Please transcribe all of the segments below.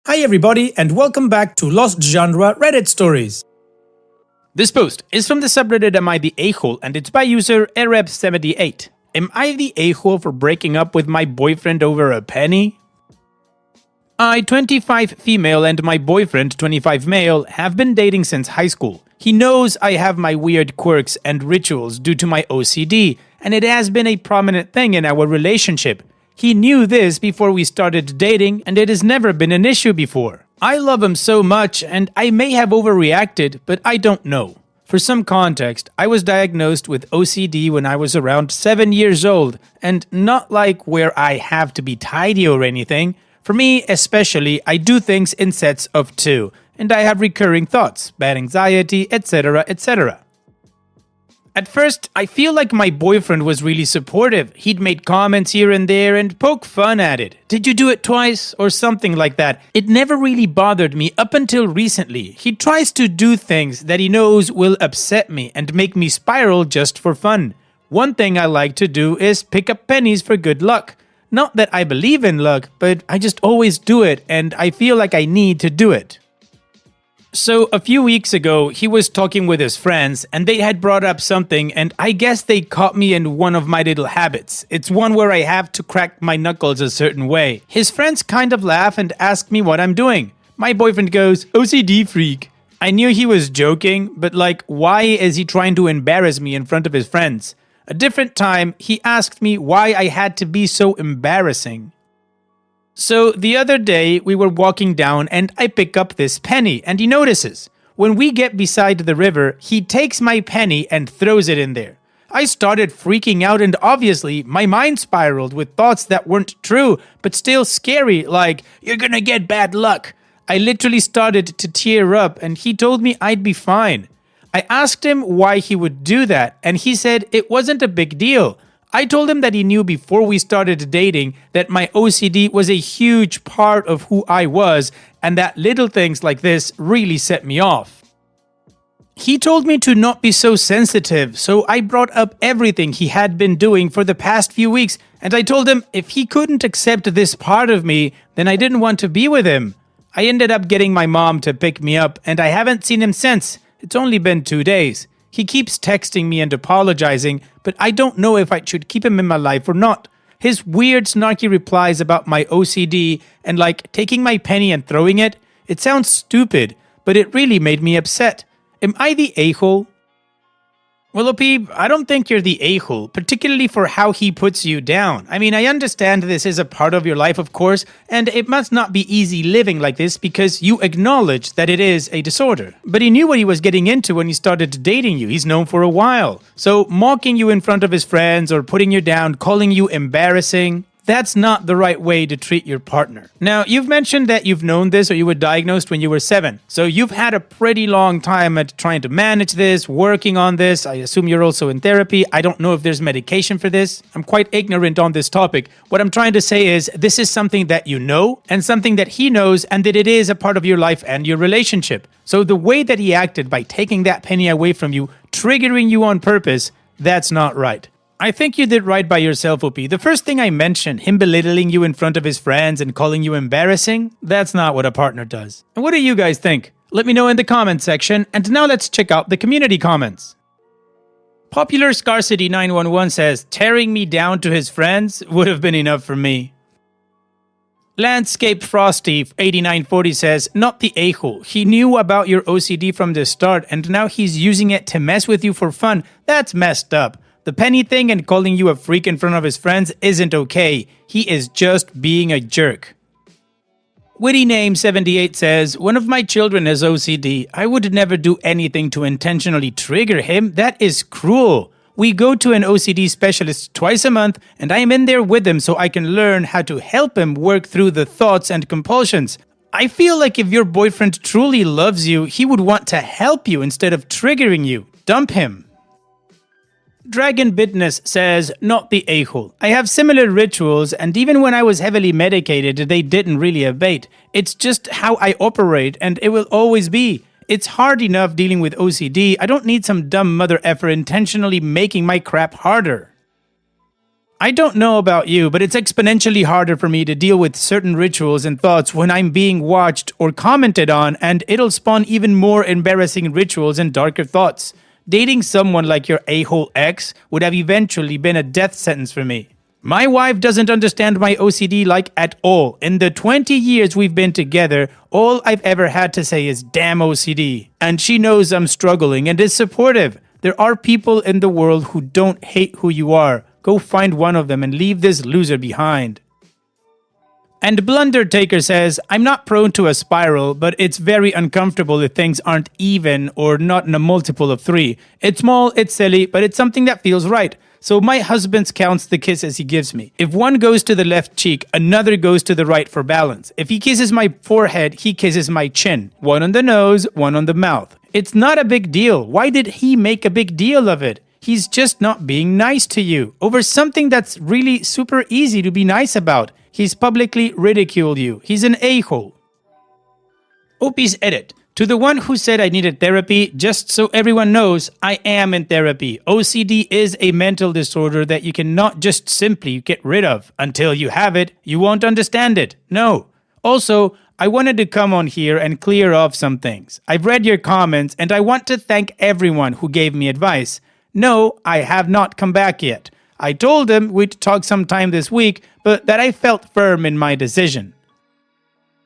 Hi everybody and welcome back to Lost Genre Reddit Stories. This post is from the subreddit Am I the A-hole and it's by user Arab78. Am I the a-hole for breaking up with my boyfriend over a penny? I, 25 female, and my boyfriend, 25 male, have been dating since high school. He knows I have my weird quirks and rituals due to my OCD, and it has been a prominent thing in our relationship. He knew this before we started dating, and it has never been an issue before. I love him so much, and I may have overreacted, but I don't know. For some context, I was diagnosed with OCD when I was around 7 years old, and not like where I have to be tidy or anything. For me, especially, I do things in sets of 2, and I have recurring thoughts, bad anxiety, etc., etc. At first, I feel like my boyfriend was really supportive. He'd made comments here and there and poke fun at it. Did you do it twice? Or something like that. It never really bothered me up until recently. He tries to do things that he knows will upset me and make me spiral just for fun. One thing I like to do is pick up pennies for good luck. Not that I believe in luck, but I just always do it and I feel like I need to do it. So a few weeks ago, he was talking with his friends and they had brought up something and I guess they caught me in one of my little habits. It's one where I have to crack my knuckles a certain way. His friends kind of laugh and ask me what I'm doing. My boyfriend goes, OCD freak. I knew he was joking, but like, why is he trying to embarrass me in front of his friends? A different time, he asked me why I had to be so embarrassing. So the other day, we were walking down and I pick up this penny and he notices. When we get beside the river, he takes my penny and throws it in there. I started freaking out and obviously my mind spiraled with thoughts that weren't true, but still scary, like, you're gonna get bad luck. I literally started to tear up and he told me I'd be fine. I asked him why he would do that and he said it wasn't a big deal. I told him that he knew before we started dating that my OCD was a huge part of who I was and that little things like this really set me off. He told me to not be so sensitive, so I brought up everything he had been doing for the past few weeks and I told him if he couldn't accept this part of me, then I didn't want to be with him. I ended up getting my mom to pick me up and I haven't seen him since. It's only been 2 days. He keeps texting me and apologizing, but I don't know if I should keep him in my life or not. His weird snarky replies about my OCD and like taking my penny and throwing it, it sounds stupid, but it really made me upset. Am I the a-hole? Well, OP, I don't think you're the a-hole, particularly for how he puts you down. I mean, I understand this is a part of your life, of course, and it must not be easy living like this because you acknowledge that it is a disorder. But he knew what he was getting into when he started dating you. He's known for a while. So mocking you in front of his friends or putting you down, calling you embarrassing, that's not the right way to treat your partner. Now, you've mentioned that you've known this or you were diagnosed when you were 7. So you've had a pretty long time at trying to manage this, working on this. I assume you're also in therapy. I don't know if there's medication for this. I'm quite ignorant on this topic. What I'm trying to say is this is something that you know and something that he knows and that it is a part of your life and your relationship. So the way that he acted by taking that penny away from you, triggering you on purpose, that's not right. I think you did right by yourself, OP. The first thing I mentioned, him belittling you in front of his friends and calling you embarrassing, that's not what a partner does. And what do you guys think? Let me know in the comments section, and now let's check out the community comments. Popular Scarcity 911 says, tearing me down to his friends would have been enough for me. Landscape Frosty 8940 says, not the a-hole. He knew about your OCD from the start, and now he's using it to mess with you for fun. That's messed up. The penny thing and calling you a freak in front of his friends isn't okay. He is just being a jerk. Witty Name 78 says, one of my children has OCD. I would never do anything to intentionally trigger him. That is cruel. We go to an OCD specialist twice a month and I am in there with him so I can learn how to help him work through the thoughts and compulsions. I feel like if your boyfriend truly loves you, he would want to help you instead of triggering you. Dump him. Dragon Bitness says, not the a-hole. I have similar rituals and even when I was heavily medicated, they didn't really abate. It's just how I operate and it will always be. It's hard enough dealing with OCD. I don't need some dumb mother effer intentionally making my crap harder. I don't know about you, but it's exponentially harder for me to deal with certain rituals and thoughts when I'm being watched or commented on, and it'll spawn even more embarrassing rituals and darker thoughts. Dating someone like your a-hole ex would have eventually been a death sentence for me. My wife doesn't understand my OCD like at all. In the 20 years we've been together, all I've ever had to say is damn OCD. And she knows I'm struggling and is supportive. There are people in the world who don't hate who you are. Go find one of them and leave this loser behind. And Blundertaker says, I'm not prone to a spiral, but it's very uncomfortable if things aren't even or not in a multiple of 3. It's small, it's silly, but it's something that feels right. So my husband counts the kisses he gives me. If one goes to the left cheek, another goes to the right for balance. If he kisses my forehead, he kisses my chin. One on the nose, one on the mouth. It's not a big deal. Why did he make a big deal of it? He's just not being nice to you over something that's really super easy to be nice about. He's publicly ridiculed you. He's an a-hole. Opie's edit. To the one who said I needed therapy, just so everyone knows, I am in therapy. OCD is a mental disorder that you cannot just simply get rid of. Until you have it, you won't understand it. No. Also, I wanted to come on here and clear off some things. I've read your comments and I want to thank everyone who gave me advice. No, I have not come back yet. I told them we'd talk sometime this week, but that I felt firm in my decision.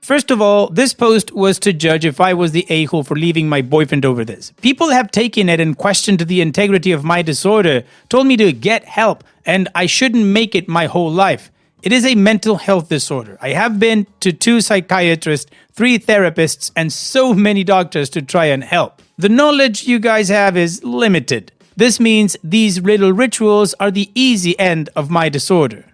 First of all, this post was to judge if I was the a-hole for leaving my boyfriend over this. People have taken it and questioned the integrity of my disorder, told me to get help, and I shouldn't make it my whole life. It is a mental health disorder. I have been to 2 psychiatrists, 3 therapists, and so many doctors to try and help. The knowledge you guys have is limited. This means these little rituals are the easy end of my disorder.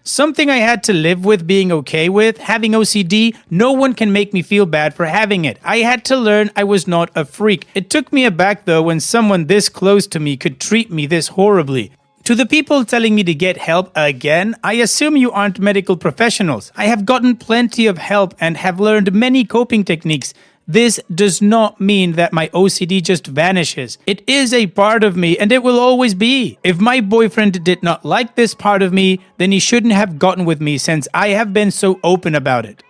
Something I had to live with being okay with, having OCD, no one can make me feel bad for having it. I had to learn I was not a freak. It took me aback though when someone this close to me could treat me this horribly. To the people telling me to get help again, I assume you aren't medical professionals. I have gotten plenty of help and have learned many coping techniques. This does not mean that my OCD just vanishes. It is a part of me and it will always be. If my boyfriend did not like this part of me, then he shouldn't have gotten with me since I have been so open about it.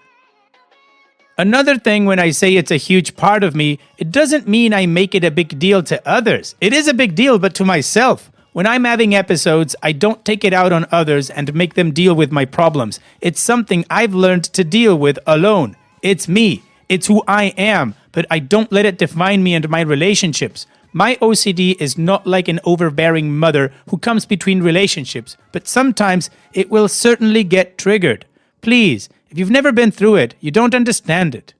Another thing, when I say it's a huge part of me, it doesn't mean I make it a big deal to others. It is a big deal, but to myself. When I'm having episodes, I don't take it out on others and make them deal with my problems. It's something I've learned to deal with alone. It's me. It's who I am, but I don't let it define me and my relationships. My OCD is not like an overbearing mother who comes between relationships, but sometimes it will certainly get triggered. Please, if you've never been through it, you don't understand it.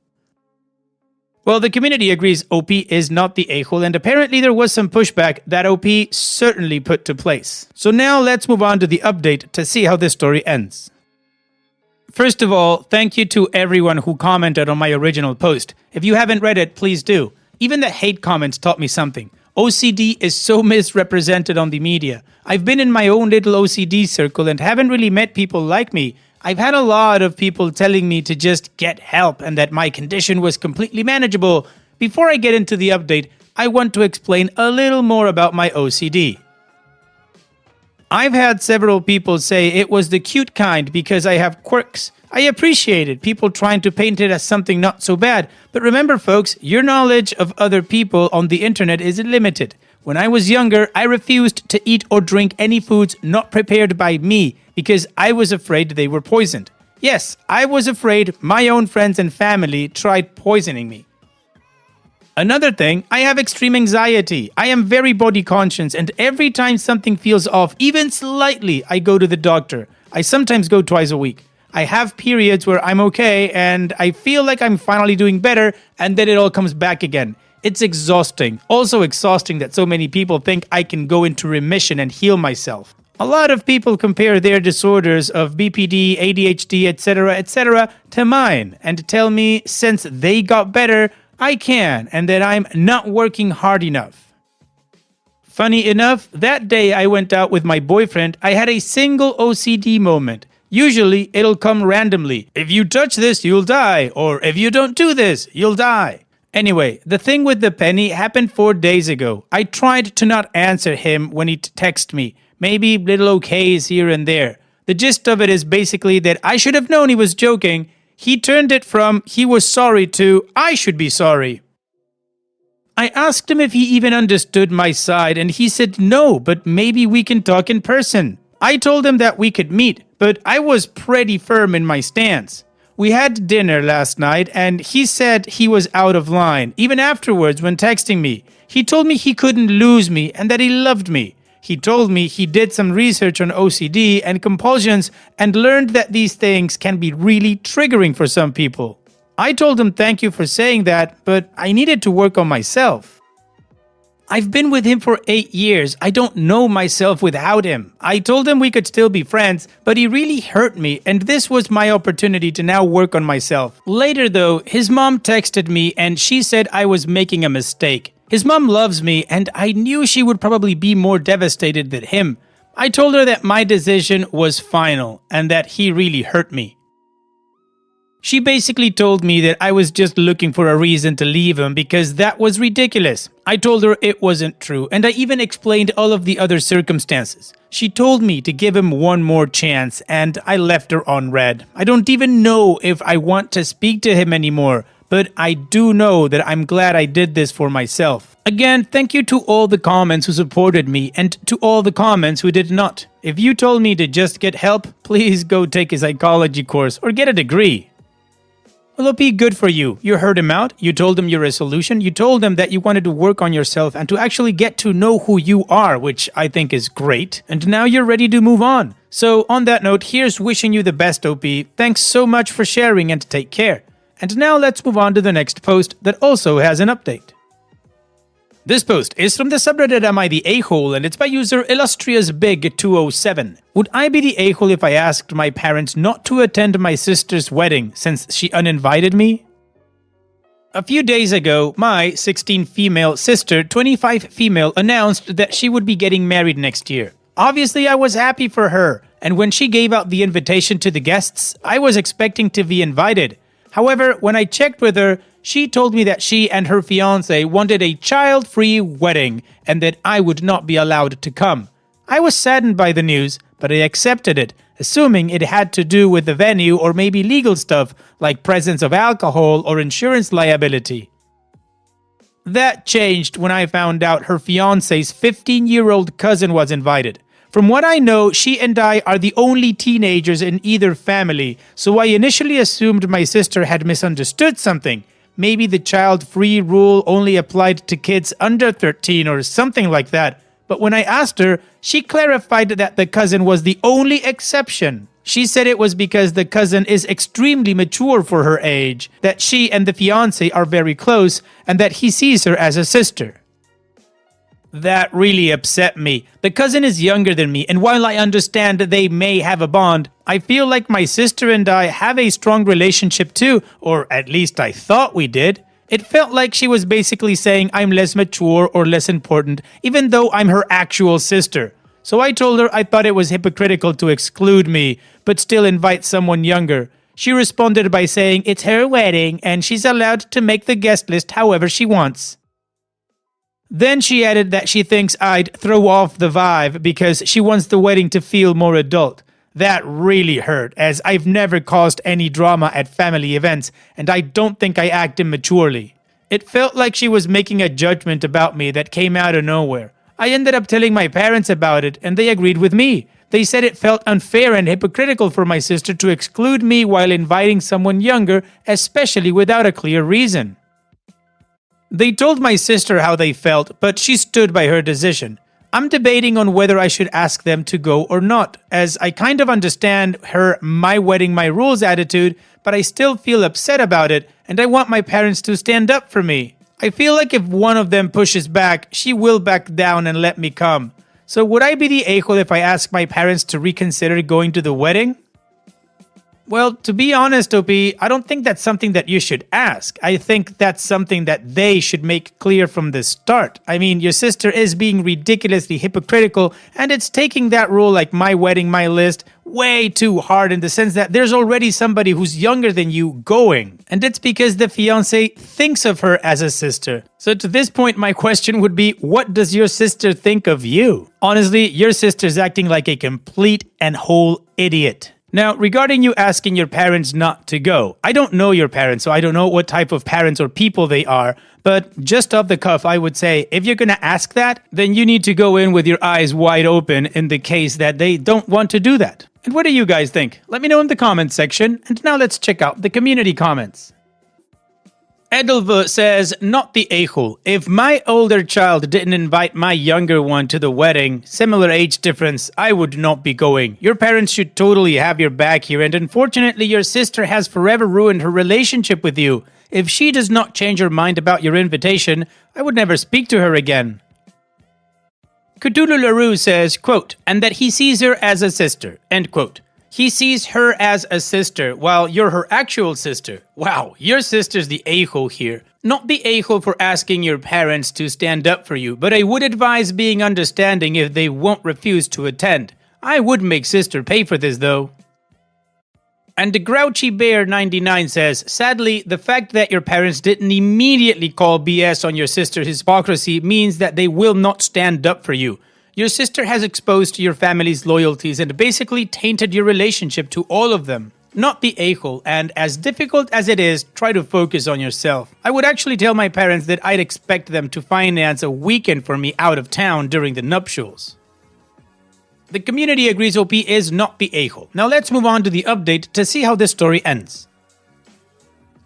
Well, the community agrees OP is not the a-hole, and apparently there was some pushback that OP certainly put to place. So now let's move on to the update to see how this story ends. First of all, thank you to everyone who commented on my original post. If you haven't read it, please do. Even the hate comments taught me something. OCD is so misrepresented on the media. I've been in my own little OCD circle and haven't really met people like me. I've had a lot of people telling me to just get help and that my condition was completely manageable. Before I get into the update, I want to explain a little more about my OCD. I've had several people say it was the cute kind because I have quirks. I appreciate it, people trying to paint it as something not so bad. But remember folks, your knowledge of other people on the internet is limited. When I was younger, I refused to eat or drink any foods not prepared by me because I was afraid they were poisoned. Yes, I was afraid my own friends and family tried poisoning me. Another thing, I have extreme anxiety. I am very body conscious, and every time something feels off, even slightly, I go to the doctor. I sometimes go twice a week. I have periods where I'm okay, and I feel like I'm finally doing better, and then it all comes back again. It's exhausting. Also exhausting that so many people think I can go into remission and heal myself. A lot of people compare their disorders of BPD, ADHD, etc., to mine, and tell me since they got better, I can, and that I'm not working hard enough. Funny enough, that day I went out with my boyfriend, I had a single OCD moment. Usually, it'll come randomly. If you touch this, you'll die. Or if you don't do this, you'll die. Anyway, the thing with the penny happened 4 days ago. I tried to not answer him when he texted me. Maybe little okays here and there. The gist of it is basically that I should have known he was joking. He turned it from he was sorry to I should be sorry. I asked him if he even understood my side, and he said no, but maybe we can talk in person. I told him that we could meet, but I was pretty firm in my stance. We had dinner last night, and he said he was out of line. Even afterwards, when texting me, he told me he couldn't lose me and that he loved me. He told me he did some research on OCD and compulsions and learned that these things can be really triggering for some people. I told him thank you for saying that, but I needed to work on myself. I've been with him for 8 years. I don't know myself without him. I told him we could still be friends, but he really hurt me, and this was my opportunity to now work on myself. Later though, his mom texted me and she said I was making a mistake. His mom loves me, and I knew she would probably be more devastated than him. I told her that my decision was final, and that he really hurt me. She basically told me that I was just looking for a reason to leave him because that was ridiculous. I told her it wasn't true, and I even explained all of the other circumstances. She told me to give him one more chance, and I left her on red. I don't even know if I want to speak to him anymore, but I do know that I'm glad I did this for myself. Again, thank you to all the comments who supported me and to all the comments who did not. If you told me to just get help, please go take a psychology course or get a degree. Well, OP, good for you. You heard him out. You told him your resolution. You told him that you wanted to work on yourself and to actually get to know who you are, which I think is great. And now you're ready to move on. So on that note, here's wishing you the best, OP. Thanks so much for sharing and take care. And now let's move on to the next post that also has an update. This post is from the subreddit Am I the A-hole, and it's by user illustriousbig207. Would I be the a-hole if I asked my parents not to attend my sister's wedding since she uninvited me? A few days ago, my 16 female sister, 25 female, announced that she would be getting married next year. Obviously, I was happy for her, and when she gave out the invitation to the guests, I was expecting to be invited. However, when I checked with her, she told me that she and her fiancé wanted a child-free wedding and that I would not be allowed to come. I was saddened by the news, but I accepted it, assuming it had to do with the venue or maybe legal stuff like presence of alcohol or insurance liability. That changed when I found out her fiancé's 15-year-old cousin was invited. From what I know, she and I are the only teenagers in either family, so I initially assumed my sister had misunderstood something. Maybe the child-free rule only applied to kids under 13 or something like that. But when I asked her, she clarified that the cousin was the only exception. She said it was because the cousin is extremely mature for her age, that she and the fiancé are very close, and that he sees her as a sister. That really upset me. The cousin is younger than me, and while I understand that they may have a bond, I feel like my sister and I have a strong relationship too, or at least I thought we did. It felt like she was basically saying I'm less mature or less important, even though I'm her actual sister. So I told her I thought it was hypocritical to exclude me, but still invite someone younger. She responded by saying it's her wedding, and she's allowed to make the guest list however she wants. Then she added that she thinks I'd throw off the vibe because she wants the wedding to feel more adult. That really hurt, as I've never caused any drama at family events, and I don't think I act immaturely. It felt like she was making a judgment about me that came out of nowhere. I ended up telling my parents about it, and they agreed with me. They said it felt unfair and hypocritical for my sister to exclude me while inviting someone younger, especially without a clear reason. They told my sister how they felt, but she stood by her decision. I'm debating on whether I should ask them to go or not, as I kind of understand her my wedding, my rules attitude, but I still feel upset about it, and I want my parents to stand up for me. I feel like if one of them pushes back, she will back down and let me come. So would I be the a-hole if I ask my parents to reconsider going to the wedding? Well, to be honest, OP, I don't think that's something that you should ask. I think that's something that they should make clear from the start. I mean, your sister is being ridiculously hypocritical, and it's taking that rule like my wedding, my list way too hard in the sense that there's already somebody who's younger than you going. And it's because the fiancé thinks of her as a sister. So to this point, my question would be, what does your sister think of you? Honestly, your sister's acting like a complete and whole idiot. Now, regarding you asking your parents not to go, I don't know your parents, so I don't know what type of parents or people they are, but just off the cuff, I would say, if you're gonna ask that, then you need to go in with your eyes wide open in the case that they don't want to do that. And what do you guys think? Let me know in the comments section, and now let's check out the community comments. Edelve says, not the a-hole. If my older child didn't invite my younger one to the wedding, similar age difference, I would not be going. Your parents should totally have your back here, and unfortunately your sister has forever ruined her relationship with you. If she does not change her mind about your invitation, I would never speak to her again. Cthulhu LaRue says, quote, and that he sees her as a sister, end quote. He sees her as a sister, while you're her actual sister. Wow, your sister's the a-hole here. Not the a-hole for asking your parents to stand up for you, but I would advise being understanding if they won't refuse to attend. I would make sister pay for this though. And the Grouchy Bear 99 says, sadly, the fact that your parents didn't immediately call BS on your sister's hypocrisy means that they will not stand up for you. Your sister has exposed your family's loyalties and basically tainted your relationship to all of them. Not the a-hole, and as difficult as it is, try to focus on yourself. I would actually tell my parents that I'd expect them to finance a weekend for me out of town during the nuptials. The community agrees OP is not the a-hole. Now let's move on to the update to see how this story ends.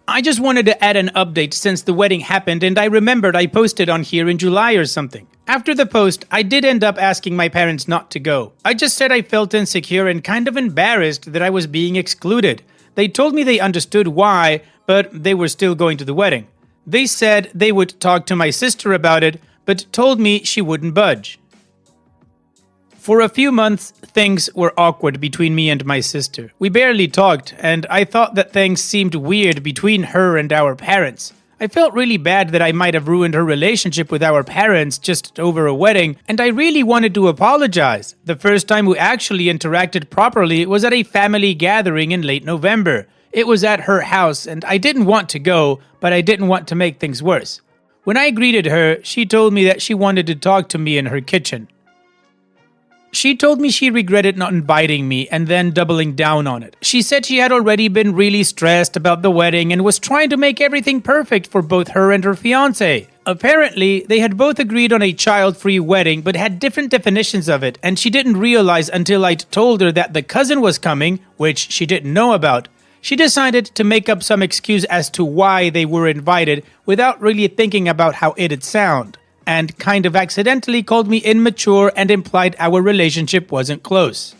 I just wanted to add an update since the wedding happened, and I remembered I posted on here in July or something. After the post, I did end up asking my parents not to go. I just said I felt insecure and kind of embarrassed that I was being excluded. They told me they understood why, but they were still going to the wedding. They said they would talk to my sister about it, but told me she wouldn't budge. For a few months, things were awkward between me and my sister. We barely talked, and I thought that things seemed weird between her and our parents. I felt really bad that I might have ruined her relationship with our parents just over a wedding, and I really wanted to apologize. The first time we actually interacted properly was at a family gathering in late November. It was at her house, and I didn't want to go, but I didn't want to make things worse. When I greeted her, she told me that she wanted to talk to me in her kitchen. She told me she regretted not inviting me and then doubling down on it. She said she had already been really stressed about the wedding and was trying to make everything perfect for both her and her fiancé. Apparently, they had both agreed on a child-free wedding but had different definitions of it, and she didn't realize until I'd told her that the cousin was coming, which she didn't know about. She decided to make up some excuse as to why they were invited without really thinking about how it'd sound, and kind of accidentally called me immature and implied our relationship wasn't close.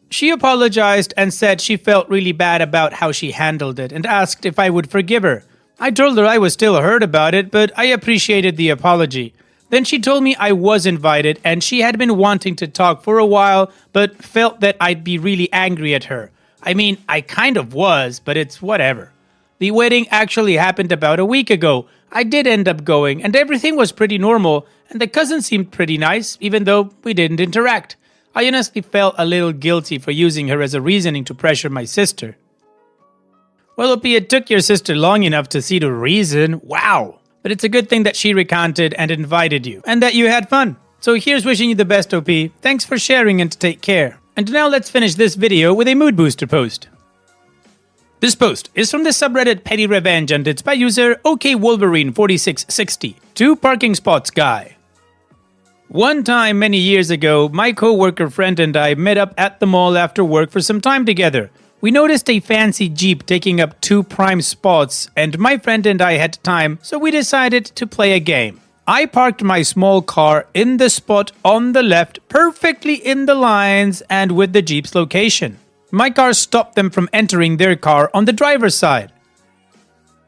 She apologized and said she felt really bad about how she handled it and asked if I would forgive her. I told her I was still hurt about it, but I appreciated the apology. Then she told me I was invited and she had been wanting to talk for a while, but felt that I'd be really angry at her. I mean, I kind of was, but it's whatever. The wedding actually happened about a week ago. I did end up going, and everything was pretty normal, and the cousin seemed pretty nice, even though we didn't interact. I honestly felt a little guilty for using her as a reasoning to pressure my sister. Well, OP, it took your sister long enough to see the reason. Wow! But it's a good thing that she recanted and invited you, and that you had fun. So here's wishing you the best, OP. Thanks for sharing and take care. And now let's finish this video with a mood booster post. This post is from the subreddit Petty Revenge and it's by user OKWolverine4660. 2 parking spots guy. One time many years ago, my co-worker friend and I met up at the mall after work for some time together. We noticed a fancy Jeep taking up 2 prime spots and my friend and I had time, so we decided to play a game. I parked my small car in the spot on the left, perfectly in the lines and with the Jeep's location. My car stopped them from entering their car on the driver's side.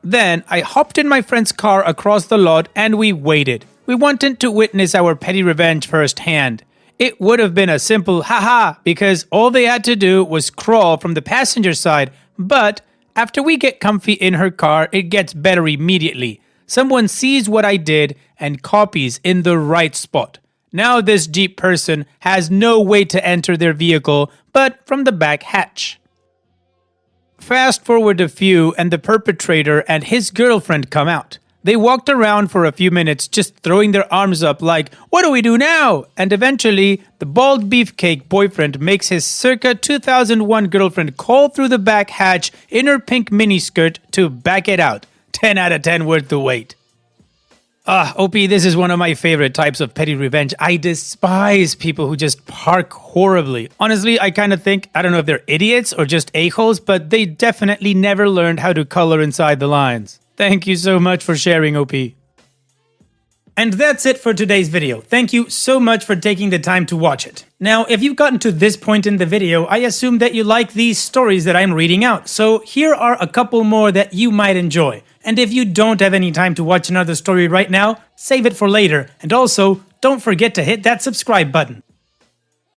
Then I hopped in my friend's car across the lot and we waited. We wanted to witness our petty revenge firsthand. It would have been a simple haha because all they had to do was crawl from the passenger side, but after we get comfy in her car, it gets better immediately. Someone sees what I did and copies in the right spot. Now this Jeep person has no way to enter their vehicle but from the back hatch. Fast forward a few and the perpetrator and his girlfriend come out. They walked around for a few minutes just throwing their arms up like, what do we do now? And eventually, the bald beefcake boyfriend makes his circa 2001 girlfriend crawl through the back hatch in her pink miniskirt to back it out. 10 out of 10 worth the wait. OP, this is one of my favorite types of petty revenge. I despise people who just park horribly. Honestly, I kind of think, I don't know if they're idiots or just a-holes, but they definitely never learned how to color inside the lines. Thank you so much for sharing, OP. And that's it for today's video. Thank you so much for taking the time to watch it. Now, if you've gotten to this point in the video, I assume that you like these stories that I'm reading out, so here are a couple more that you might enjoy. And if you don't have any time to watch another story right now, save it for later, and also, don't forget to hit that subscribe button.